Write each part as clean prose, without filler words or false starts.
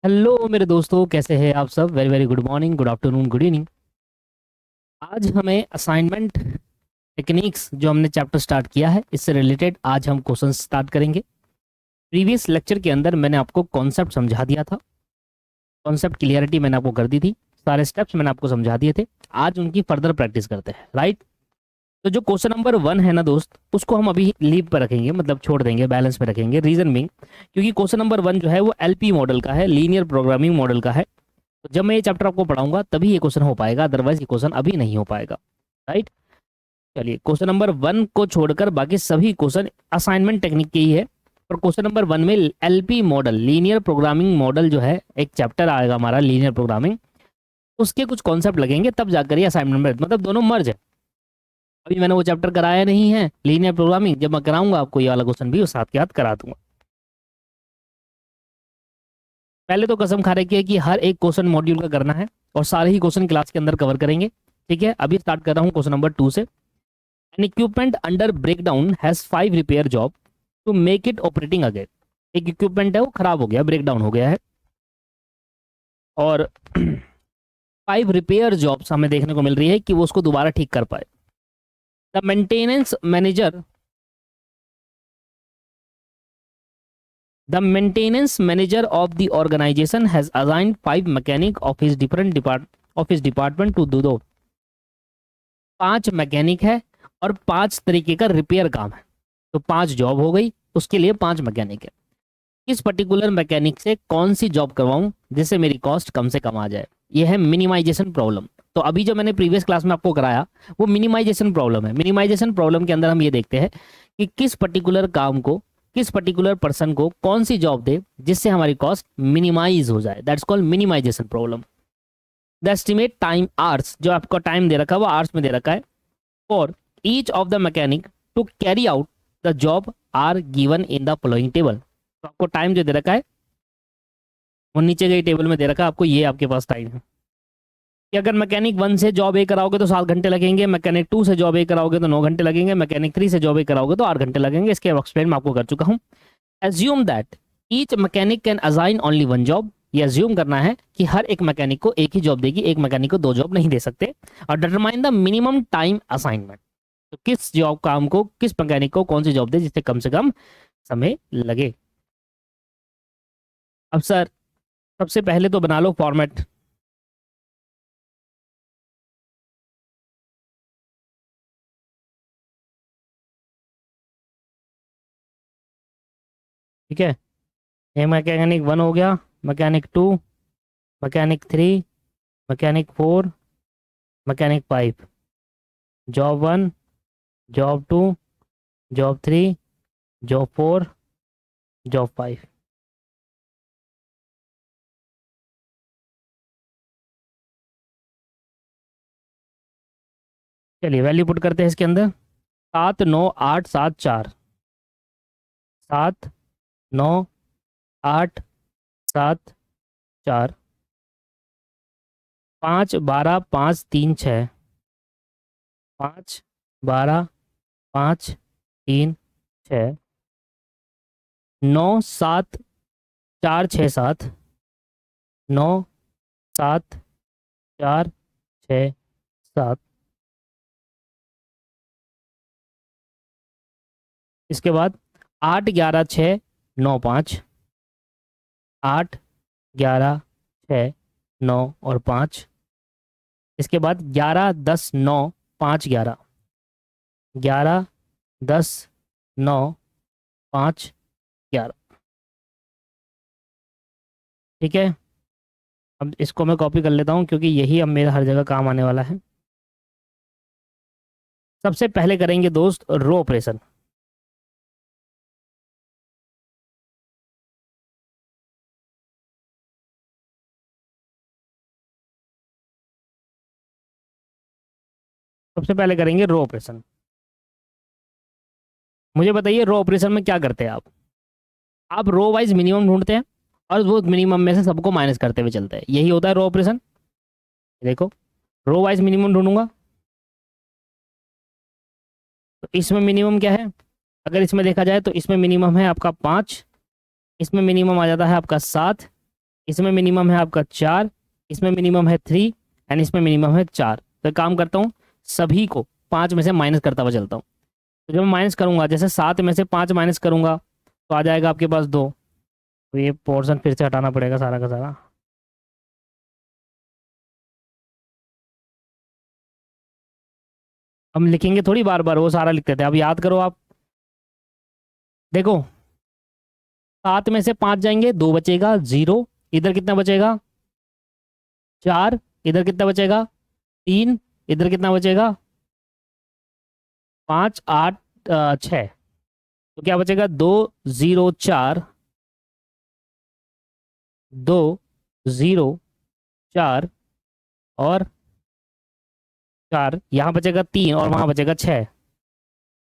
Hello मेरे दोस्तों, कैसे हैं आप सब। Very very good morning, good afternoon, good evening. आज हमें असाइनमेंट टेक्निक्स जो हमने चैप्टर स्टार्ट किया है इससे रिलेटेड आज हम क्वेश्चन स्टार्ट करेंगे। प्रीवियस लेक्चर के अंदर मैंने आपको कॉन्सेप्ट समझा दिया था, कॉन्सेप्ट क्लियरिटी मैंने आपको कर दी थी, सारे स्टेप्स मैंने आपको समझा दिए थे। आज उनकी फर्दर प्रैक्टिस करते हैं, राइट। तो जो क्वेश्चन नंबर 1 है ना दोस्त, उसको हम अभी लीव पर रखेंगे, मतलब छोड़ देंगे, बैलेंस में रखेंगे। रीजन बिंग, क्योंकि क्वेश्चन नंबर 1 जो है वो एलपी मॉडल का है, लीनियर प्रोग्रामिंग मॉडल का है। तो जब मैं ये चैप्टर आपको पढ़ाऊंगा तभी ये क्वेश्चन हो पाएगा, अदरवाइज ये क्वेश्चन अभी नहीं हो पाएगा, राइट। चलिए, क्वेश्चन नंबर 1 को छोड़कर बाकी सभी क्वेश्चन असाइनमेंट टेक्निक के ही है। पर क्वेश्चन नंबर 1 में LP model, linear programming model जो है, एक चैप्टर आएगा हमारा लीनियर प्रोग्रामिंग, उसके कुछ कॉन्सेप्ट लगेंगे, तब जाकर ये असाइनमेंट में, मतलब दोनों मर्ज है। अभी मैंने वो चैप्टर कराया नहीं है लीनियर प्रोग्रामिंग, जब मैं कराऊंगा आपको ये वाला क्वेश्चन भी उस साथ के साथ करा दूंगा। पहले तो कसम खा रखी है कि हर एक क्वेश्चन मॉड्यूल का करना है और सारे ही क्वेश्चन क्लास के अंदर कवर करेंगे। ठीक है, अभी स्टार्ट कर रहा हूँ क्वेश्चन नंबर 2 से। An equipment under breakdown has 5 repair job to make it operating again. एक इक्विपमेंट है वो खराब हो गया, ब्रेकडाउन हो गया है, और 5 रिपेयर जॉब्स हमें देखने को मिल रही है कि वो उसको दोबारा ठीक कर पाए। The maintenance manager The maintenance manager of the organization has assigned 5 mechanic of his department to do दो। 5 मैकेनिक है और 5 तरीके का रिपेयर काम है, तो 5 जॉब हो गई, उसके लिए 5 मैकेनिक है। किस पर्टिकुलर मैकेनिक से कौन सी जॉब करवाऊं जिससे मेरी कॉस्ट कम से कम आ जाए। यह है मिनिमाइजेशन प्रॉब्लम। तो अभी जो मैंने प्रीवियस क्लास में आपको कराया वो मिनिमाइजेशन प्रॉब्लम है। मिनिमाइजेशन प्रॉब्लम के अंदर हम ये देखते हैं कि किस पर्टिकुलर काम को, किस पर्टिकुलर पर्सन को कौन सी जॉब दे जिससे हमारी कॉस्ट मिनिमाइज हो जाए। That's called minimization problem. The estimate time hours, जो आपको टाइम दे रखा है वो आवर्स में दे रखा है, for each of the mechanic to carry out the job are given in the following table. तो आपको टाइम जो दे रखा है वो नीचे गई टेबल में दे रखा है आपको, ये आपके पास टाइम है कि अगर मैकेनिक 1 से जॉब ए कराओगे तो 7 घंटे लगेंगे, मैकेनिक 2 से जॉब ए कराओगे तो 9 घंटे लगेंगे, मैकेनिक 3 से जॉब ए कराओगे तो 8 घंटे लगेंगे। इसके एक्सप्लेन मैं आपको कर चुका हूँ। Assume that each mechanic can assign only 1 job. ये एज्यूम करना है कि हर एक मैकेनिक को एक ही जॉब देगी, एक मैकेनिक को 2 जॉब नहीं दे सकते। और determine the minimum time assignment, तो किस जॉब काम को, किस मैकेनिक को कौन सी जॉब दे जिससे कम से कम समय लगे। अब सर, सबसे पहले तो बना लो फॉर्मेट। ठीक है, ये मैकेनिक 1 हो गया, mechanic 2, mechanic 3, mechanic 4, mechanic 5। Job 1, job 2, job 3, job 4, job 5। चलिए वैल्यू पुट करते हैं इसके अंदर। 7 9 8 7 4, 7 9 8 7 4, 5 12 5 3 6, 5 12 5 3 6, 9 7 4 6 7, 9 7 4 6 7। इसके बाद 8 11 6 9 5, 8 11 6 9 और 5। इसके बाद 11 10 9 5 11, 11 10 9 5 11। ठीक है, अब इसको मैं कॉपी कर लेता हूँ क्योंकि यही अब मेरा हर जगह काम आने वाला है। सबसे पहले करेंगे दोस्त रो ऑपरेशन। सबसे पहले करेंगे रो ऑपरेशन। मुझे बताइए रो ऑपरेशन में क्या करते हैं आप रो वाइज मिनिमम ढूंढते हैं और वो मिनिमम में से सबको माइनस करते हुए चलते हैं, यही होता है रो ऑपरेशन। देखो, रो वाइज मिनिमम ढूंढूंगा तो इसमें मिनिमम क्या है, अगर इसमें देखा जाए तो इसमें मिनिमम है आपका 5, इसमें मिनिमम आ जाता है आपका 7, इसमें मिनिमम है आपका 4, इसमें मिनिमम है 3 एंड इसमें मिनिमम है 4। तो एक काम करता हूँ, सभी को 5 में से माइनस करता हुआ चलता हूँ। तो जब मैं माइनस करूंगा, जैसे 7 में से 5 माइनस करूंगा तो आ जाएगा आपके पास 2। तो ये पोर्शन फिर से हटाना पड़ेगा सारा का सारा। हम लिखेंगे थोड़ी बार बार, वो सारा लिखते थे, अब याद करो आप। देखो, 7 में से 5 जाएंगे, 2 बचेगा, 0। इधर कितना बचेगा? 4। इधर कितना बचेगा? 3। इधर कितना बचेगा? 5, 8, 6। तो क्या बचेगा? 2, 0, 4। 2, 0, 4 और 4। यहाँ बचेगा 3 और वहाँ बचेगा 6।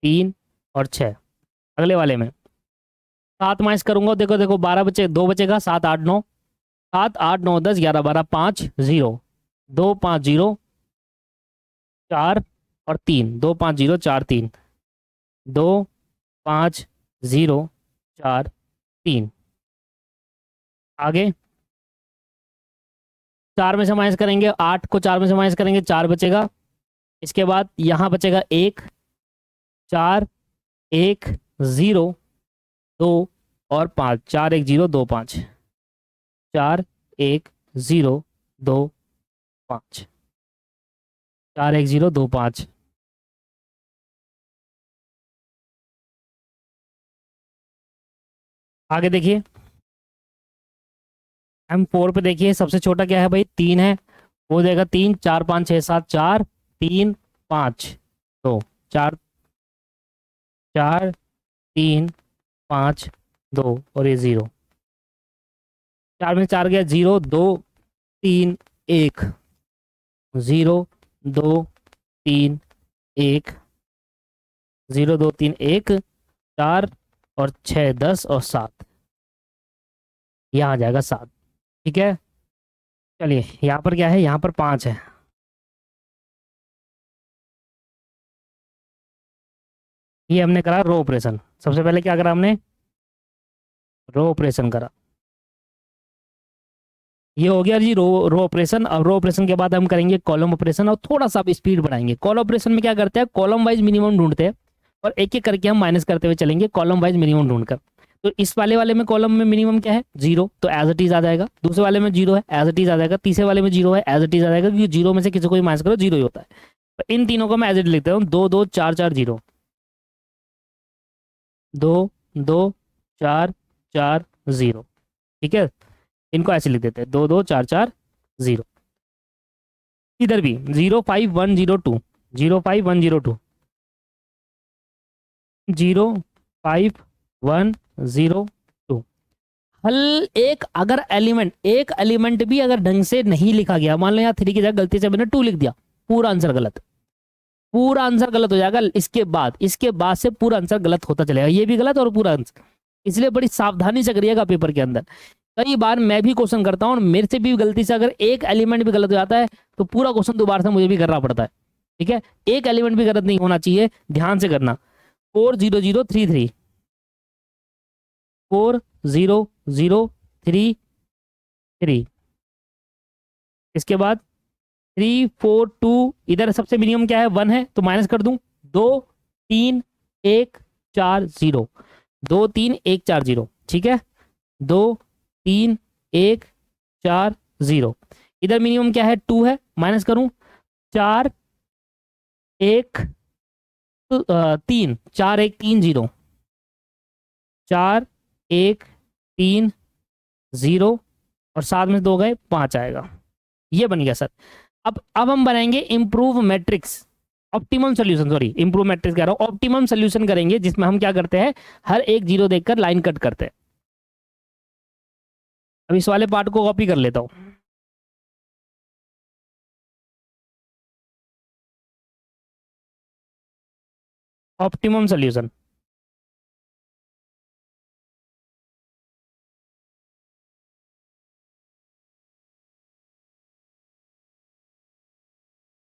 3 और 6। अगले वाले में 7 माइनस करूंगा, देखो देखो 12 बचे, 2 बचेगा, 7, 8, 9। 7, 8, 9, 10, 11, 12, 5, 0। 2, 5, 0, 4 और 3। 2, 5, 0, 4, 3। 2, 5, 0, 4, 3। आगे 4 में से माइनस करेंगे, 8 को 4 में से माइनस करेंगे, 4 बचेगा। इसके बाद यहाँ बचेगा 1, 4, 1, 0, 2 और 5। 4, 1, 0, 2, 5। 4, 1, 0, 2, 5। 4, 1, 0, 2, 5। आगे देखिए, M4 पे देखिए, सबसे छोटा क्या है भाई? 3 है। वो देगा 3, 4, 5, 6, 7, 4, 3, 5, 2, 4, 4, 3, 5, 2 और ये 0। 4 में 4 गया, 0, 2, 3, 1। 0, 2, 3, 1। 0, 2, 3, 1। 4 और 6, 10 और 7। यहाँ आ जाएगा 7। ठीक है, चलिए यहाँ पर क्या है? यहाँ पर 5 है। ये हमने करा रो ऑपरेशन। सबसे पहले क्या करा हमने? रो ऑपरेशन करा। ये हो गया जी रो रो ऑपरेशन। अब रो ऑपरेशन के बाद हम करेंगे कॉलम ऑपरेशन और थोड़ा सा स्पीड बढ़ाएंगे। कॉलम ऑपरेशन में क्या करते हैं? कॉलम वाइज मिनिमम ढूंढते हैं और एक एक करके हम माइनस करते हुए चलेंगे, कॉलम वाइज मिनिमम ढूंढकर। तो इस वाले में कॉलम में मिनिमम क्या है? 0, तो एज इट इज आ जाएगा। दूसरे वाले में 0 है, एज इट इज आ जाएगा। तीसरे वाले में 0 है, एज इट इज आ जाएगा, क्योंकि 0 में से किसी को भी माइनस करो 0 ही होता है। तो इन तीनों को मैं एज इट लिखता हूँ, 2, 2, 4, 4, 0। 2, 2, 4, 4, 0। ठीक है, इनको ऐसे लिख देते हैं, 2, 2, 4, 4, 0। इधर भी 0, 5, 1, 0, 2। 0, 5, 1, 0, 2। 0, 5, 1, 0, 2। हल एक, अगर एलिमेंट, एक एलिमेंट भी अगर ढंग से नहीं लिखा गया, मान लो यहाँ 3 की जगह गलती से मैंने 2 लिख दिया, पूरा आंसर गलत। पूरा आंसर गलत हो जाएगा। इसके बाद से पूरा आंसर गलत होता चलेगा, ये भी गलत और पूरा आंसर। इसलिए बड़ी सावधानी से करिएगा पेपर के अंदर। कई बार मैं भी क्वेश्चन करता हूँ और मेरे से भी गलती से अगर एक एलिमेंट भी गलत हो जाता है तो पूरा क्वेश्चन दोबारा से मुझे भी करना पड़ता है। ठीक है, एक एलिमेंट भी गलत नहीं होना चाहिए, ध्यान से करना। 4, 0, 0, 3, 3। 4, 0, 0, 3, 3। इसके बाद 3, 4, 2। इधर सबसे मिनिमम क्या है? 1 है, तो माइनस कर दूं। 2, 3, 1, 4, 0। 2, 3, 1, 4, 0। ठीक है, 2, 3, 1, 4, 0। इधर मिनिमम क्या है? 2 है, माइनस करूं। 4, 1, 3। 4, 1, 3, 0। 4, 1, 3, 0 और 7 में 2 गए, 5 आएगा। ये बन गया सर। अब हम बनाएंगे improve matrix, optimum solution. Sorry, improve matrix कह रहा हूं, ऑप्टिमम सोल्यूशन करेंगे, जिसमें हम क्या करते हैं? हर एक जीरो देखकर लाइन कट करते हैं। अब इस वाले पार्ट को कॉपी कर लेता हूं। Optimum solution.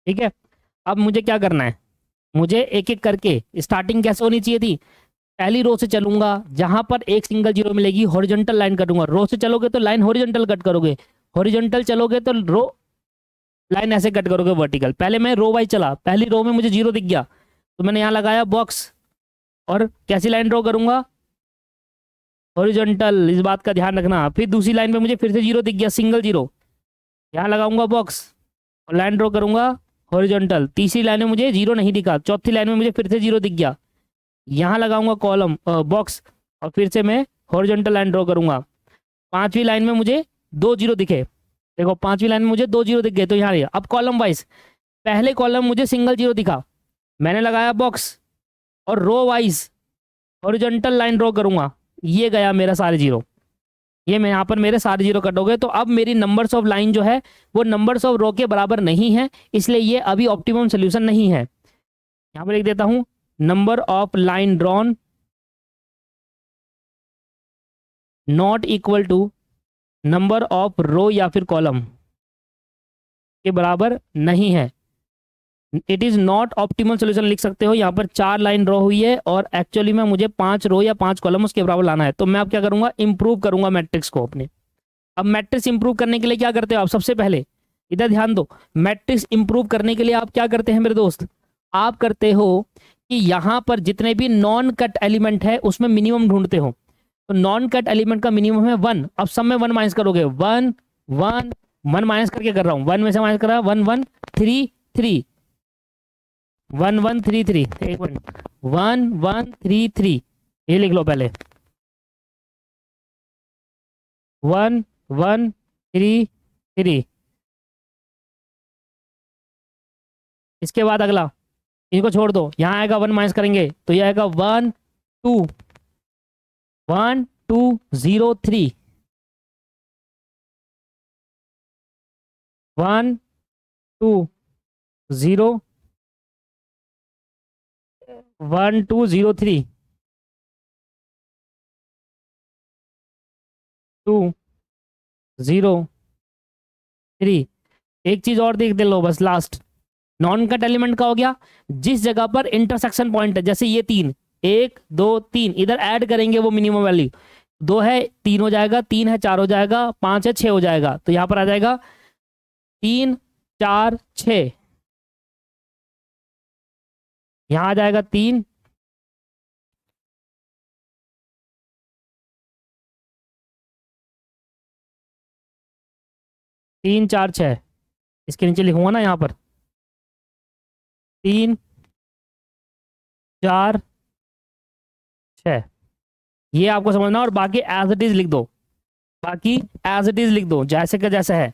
ठीक है, अब मुझे क्या करना है? मुझे एक एक करके, स्टार्टिंग कैसे होनी चाहिए थी? पहली रो से चलूंगा, जहां पर एक सिंगल जीरो मिलेगी हॉरिजॉन्टल लाइन कटूंगा। रो से चलोगे तो लाइन हॉरिजॉन्टल कट करोगे, हॉरिजॉन्टल चलोगे तो रो लाइन ऐसे कट करोगे वर्टिकल। पहले मैं रो वाइज चला, पहली रो में मुझे जीरो दिख गया तो मैंने यहाँ लगाया बॉक्स, और कैसी लाइन ड्रॉ करूंगा, हॉरिजॉन्टल, इस बात का ध्यान रखना। फिर दूसरी लाइन पे मुझे फिर से जीरो दिख गया, सिंगल जीरो, यहाँ लगाऊंगा बॉक्स और लाइन ड्रॉ करूंगा हॉरिजॉन्टल। तीसरी लाइन में मुझे जीरो नहीं दिखा, चौथी लाइन में मुझे फिर से जीरो दिख गया, यहाँ लगाऊंगा कॉलम बॉक्स और फिर से मैं हॉरिजॉन्टल लाइन ड्रॉ करूंगा। पांचवी लाइन में मुझे दो जीरो दिखे, देखो पांचवी लाइन में मुझे दो जीरो दिख गए, तो यहाँ अब कॉलम वाइज पहले कॉलम मुझे सिंगल जीरो दिखा, मैंने लगाया बॉक्स और row wise horizontal line draw करूंगा, ये गया मेरा सारे जीरो, ये मैं यहाँ पर मेरे सारे जीरो कट हो गए। तो अब मेरी नंबर्स ऑफ लाइन जो है वो नंबर्स ऑफ रो के बराबर नहीं है, इसलिए ये अभी ऑप्टिमम सोल्यूशन नहीं है। यहाँ पर लिख देता हूँ number of line drawn not equal to number of row या फिर कॉलम के बराबर नहीं है। It is not optimal solution लिख सकते हो। यहाँ पर चार लाइन ड्रॉ हुई है और एक्चुअली में मुझे पांच रो या पांच कॉलम उसके बराबर लाना है। तो मैं अब क्या करूंगा, इंप्रूव करूंगा मैट्रिक्स को अपने। अब मैट्रिक्स इंप्रूव करने के लिए क्या करते हो आप, सबसे पहले इधर ध्यान दो, मैट्रिक्स इंप्रूव करने के लिए आप क्या करते हैं मेरे दोस्त, आप करते हो कि यहाँ पर जितने भी नॉन कट एलिमेंट है उसमें मिनिमम ढूंढते हो। तो नॉन कट एलिमेंट का मिनिमम है वन। अब सब में वन माइनस करोगे, वन वन वन माइनस करके कर रहा हूँ, वन में से माइनस कर रहा, one one three three, one one three three, एक minute, one one three three, ये लिख लो पहले, वन वन थ्री थ्री। इसके बाद अगला, इनको छोड़ दो, यहाँ आएगा वन माइनस करेंगे तो ये आएगा one two, one two zero three, one two zero, one two zero three, two zero three. एक चीज और देख दे लो बस, लास्ट नॉन कट एलिमेंट का हो गया, जिस जगह पर इंटरसेक्शन पॉइंट है, जैसे ये तीन, एक दो तीन, इधर ऐड करेंगे वो मिनिमम वैल्यू, दो है तीन हो जाएगा, तीन है चार हो जाएगा, पांच है छह हो जाएगा, तो यहां पर आ जाएगा तीन चार छ, यहां आ जाएगा तीन, तीन चार छ, इसके नीचे लिखूंगा ना यहाँ पर तीन चार छ, ये आपको समझना। और बाकी एज इट इज लिख दो, बाकी एज इट इज लिख दो, जैसे का जैसा है।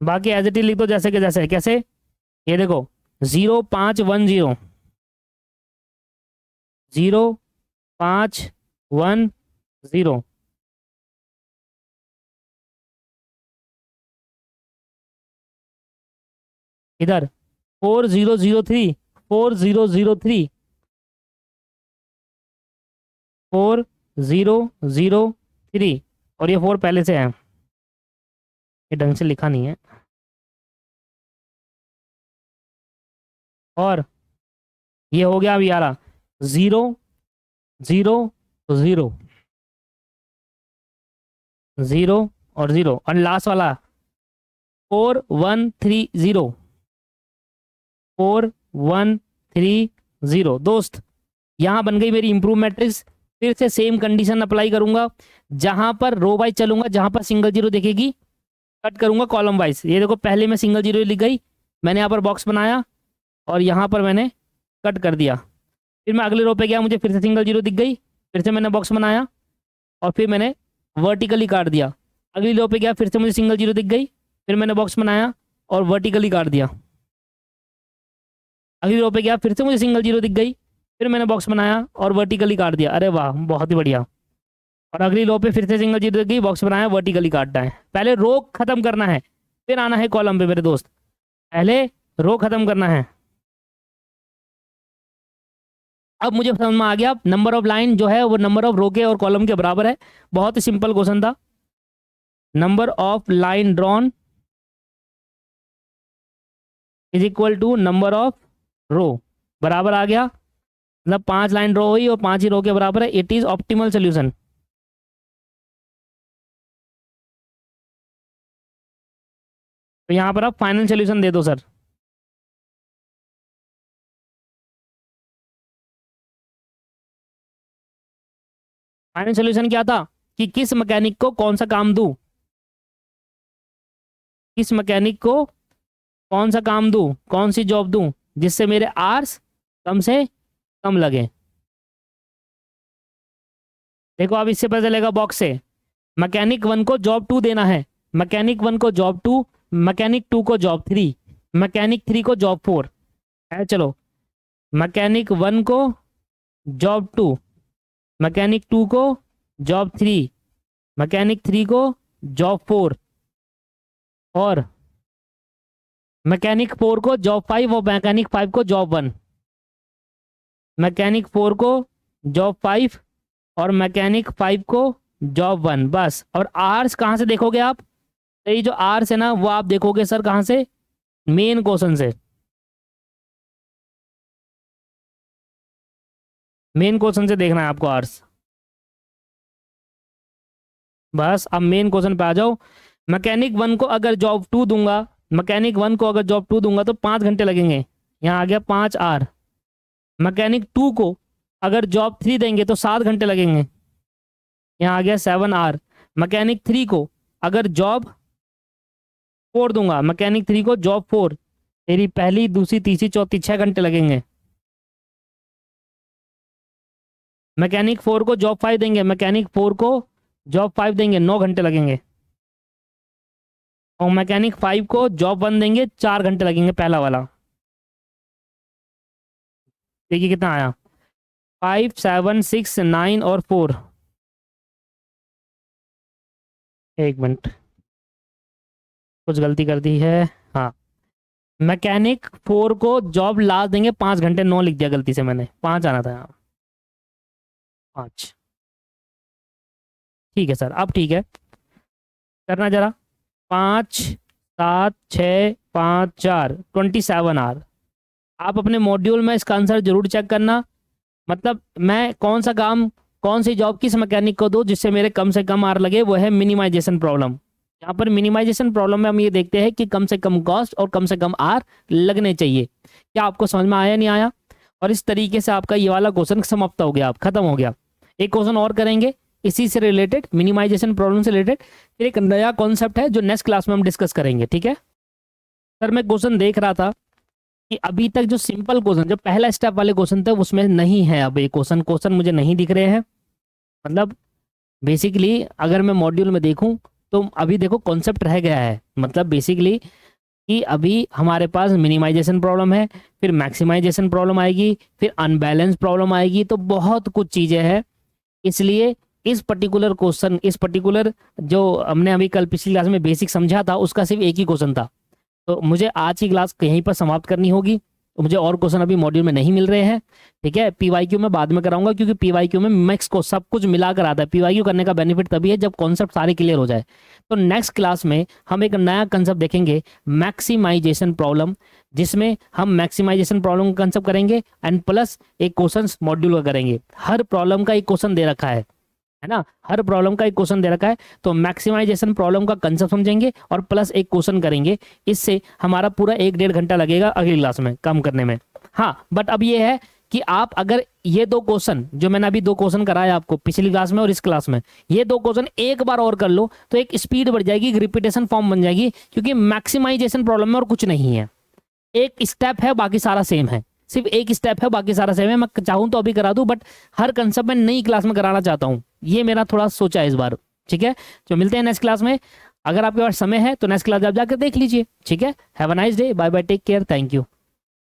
बाकी एज इट इज लिख दो जैसे के जैसे है। कैसे, ये देखो, जीरो पाँच वन जीरो, जीरो पाँच वन जीरो, इधर four zero zero three, four zero zero three, four zero zero three, और ये फोर पहले से है, ये ढंग से लिखा नहीं है। और ये हो गया अभी आ रहा जीरो जीरो जीरो, जीरो और जीरो, और लास्ट वाला four one three zero, four one three zero. दोस्त यहाँ बन गई मेरी इंप्रूव मैट्रिक्स। फिर से सेम कंडीशन अप्लाई करूंगा, जहां पर रो वाइज चलूंगा, जहां पर सिंगल जीरो दिखेगी कट करूंगा कॉलम वाइज। ये देखो पहले में सिंगल जीरो लिख गई, मैंने यहाँ पर बॉक्स बनाया और यहाँ पर मैंने कट कर दिया। फिर मैं अगले रो पे गया, मुझे फिर से सिंगल जीरो दिख गई, फिर से मैंने बॉक्स बनाया और फिर मैंने वर्टिकली काट दिया। अगली रो पे गया, फिर से मुझे सिंगल जीरो दिख गई, फिर मैंने बॉक्स बनाया और वर्टिकली काट दिया। अगली रो पे गया, फिर से मुझे सिंगल जीरो दिख गई, फिर मैंने बॉक्स बनाया और वर्टिकली काट दिया। अरे वाह, बहुत ही बढ़िया। और अगली रो पे फिर से सिंगल जीरो दिख गई, बॉक्स बनाया, वर्टिकली काटना है। पहले रो खत्म करना है, फिर आना है कॉलम पे मेरे दोस्त, पहले रो खत्म करना है। अब मुझे समझ में आ गया, नंबर ऑफ लाइन जो है वो नंबर ऑफ रो के और कॉलम के बराबर है। बहुत ही सिंपल क्वेश्चन था। Number of line drawn is equal to number of row, बराबर आ गया, मतलब 5 लाइन रो हुई और 5 ही रो के बराबर है। It is optimal solution. तो यहाँ पर आप फाइनल सोल्यूशन दे दो सर। फाइनल सोल्यूशन क्या था कि किस मैकेनिक को कौन सा काम दूं, किस मैकेनिक को कौन सा काम दूं, कौन सी जॉब दूं जिससे मेरे आर्स कम से कम लगे। देखो अब इससे पता चलेगा बॉक्स से, मैकेनिक 1 को जॉब 2 देना है, मैकेनिक 1 को जॉब 2, मैकेनिक 2 को जॉब 3, मैकेनिक 3 को जॉब 4 है। चलो मैकेनिक 1 को जॉब 2, मैकेनिक 2 को जॉब 3, मैकेनिक 3 को जॉब 4 और मैकेनिक 4 को जॉब 5 और मैकेनिक 5 को जॉब 1, मैकेनिक 4 को जॉब 5 और मैकेनिक 5 को जॉब 1, बस। और आर्स कहाँ से देखोगे आप, तो ये जो आर्स है ना वो आप देखोगे सर कहाँ से, मेन क्वेश्चन से, मेन क्वेश्चन से देखना है आपको आर्स। बस अब मेन क्वेश्चन पे आ जाओ। मैकेनिक 1 को अगर जॉब 2 दूंगा, मैकेनिक 1 को अगर जॉब 2 दूंगा तो 5 घंटे लगेंगे, यहाँ आ गया 5 आर। मैकेनिक 2 को अगर जॉब 3 देंगे तो 7 घंटे लगेंगे, यहाँ आ गया 7 आर। मैकेनिक 3 को अगर जॉब 4 दूंगा, मैकेनिक 3 को जॉब 4, तेरी पहली दूसरी तीसरी चौथी 6 घंटे लगेंगे। मैकेनिक 4 को जॉब 5 देंगे, मैकेनिक 4 को जॉब 5 देंगे 9 घंटे लगेंगे। और मैकेनिक 5 को जॉब 1 देंगे 4 घंटे लगेंगे, पहला वाला। देखिए कितना आया, 5 7 6 9 और 4। एक मिनट, कुछ गलती कर दी है। हाँ, मैकेनिक 4 को जॉब लास्ट देंगे 5 घंटे, 9 लिख दिया गलती से मैंने, 5 आना था यहाँ, 5। ठीक है सर, अब ठीक है, करना जरा। 5 7 6 5 4 27 आर। आप अपने मॉड्यूल में इसका आंसर जरूर चेक करना, मतलब मैं कौन सा काम कौन सी जॉब किस मैकेनिक को दूं जिससे मेरे कम से कम आर लगे, वो है मिनिमाइजेशन प्रॉब्लम। यहाँ पर मिनिमाइजेशन प्रॉब्लम में हम ये देखते हैं कि कम से कम कॉस्ट और कम से कम आर लगने चाहिए। क्या आपको समझ में आया, नहीं आया? और इस तरीके से आपका ये वाला क्वेश्चन समाप्त हो गया, खत्म हो गया। एक क्वेश्चन और करेंगे इसी से रिलेटेड, मिनिमाइजेशन प्रॉब्लम से रिलेटेड, फिर एक नया कॉन्सेप्ट है जो नेक्स्ट क्लास में हम डिस्कस करेंगे, ठीक है सर। मैं क्वेश्चन देख रहा था कि अभी तक जो सिंपल क्वेश्चन, जो पहला स्टेप वाले क्वेश्चन थे उसमें नहीं है, अब ये क्वेश्चन मुझे नहीं दिख रहे हैं। मतलब बेसिकली अगर मैं मॉड्यूल में देखूं तो अभी देखो कॉन्सेप्ट रह गया है, मतलब बेसिकली कि अभी हमारे पास मिनिमाइजेशन प्रॉब्लम है, फिर मैक्सिमाइजेशन प्रॉब्लम आएगी, फिर अनबैलेंस प्रॉब्लम आएगी, तो बहुत कुछ चीज़ें हैं। इसलिए इस पर्टिकुलर क्वेश्चन, इस पर्टिकुलर जो हमने अभी कल पिछली क्लास में बेसिक समझा था उसका सिर्फ एक ही क्वेश्चन था, तो मुझे आज की क्लास यहीं पर समाप्त करनी होगी। तो मुझे और क्वेश्चन अभी मॉड्यूल में नहीं मिल रहे हैं, ठीक है। पीवाईक्यू में बाद में कराऊंगा, क्योंकि पीवाईक्यू में मैक्स को सब कुछ मिलाकर आता है। पीवाईक्यू करने का बेनिफिट तभी है जब कॉन्सेप्ट सारे क्लियर हो जाए। तो नेक्स्ट क्लास में हम एक नया कंसेप्ट देखेंगे, मैक्सिमाइजेशन प्रॉब्लम, जिसमें हम मैक्सिमाइजेशन प्रॉब्लम का कंसेप्ट करेंगे एंड प्लस एक क्वेश्चन मॉड्यूल का करेंगे। हर प्रॉब्लम का एक क्वेश्चन दे रखा है ना, हर प्रॉब्लम का एक क्वेश्चन दे रखा है, तो मैक्सिमाइजेशन प्रॉब्लम का कंसेप्ट समझेंगे और प्लस एक क्वेश्चन करेंगे। इससे हमारा पूरा 1-1.5 घंटा लगेगा अगली क्लास में काम करने में। हाँ, बट अब ये है कि आप अगर ये 2 क्वेश्चन जो मैंने अभी 2 क्वेश्चन कराया आपको पिछली क्लास में और इस क्लास में, ये 2 क्वेश्चन एक बार और कर लो तो एक स्पीड बढ़ जाएगी, एक रिपीटेशन फॉर्म बन जाएगी, क्योंकि मैक्सिमाइजेशन प्रॉब्लम में और कुछ नहीं है, एक स्टेप है बाकी सारा सेम है, सिर्फ एक स्टेप है बाकी सारा सेम है। मैं चाहूँ तो अभी करा दूं, बट हर कंसेप्ट में नई क्लास में कराना चाहता हूँ, ये मेरा थोड़ा सोचा है इस बार, ठीक है। तो मिलते हैं नेक्स्ट क्लास में, अगर आपके पास समय है तो नेक्स्ट क्लास आप जाकर देख लीजिए, ठीक है। Have a nice day, bye bye, take care, thank you.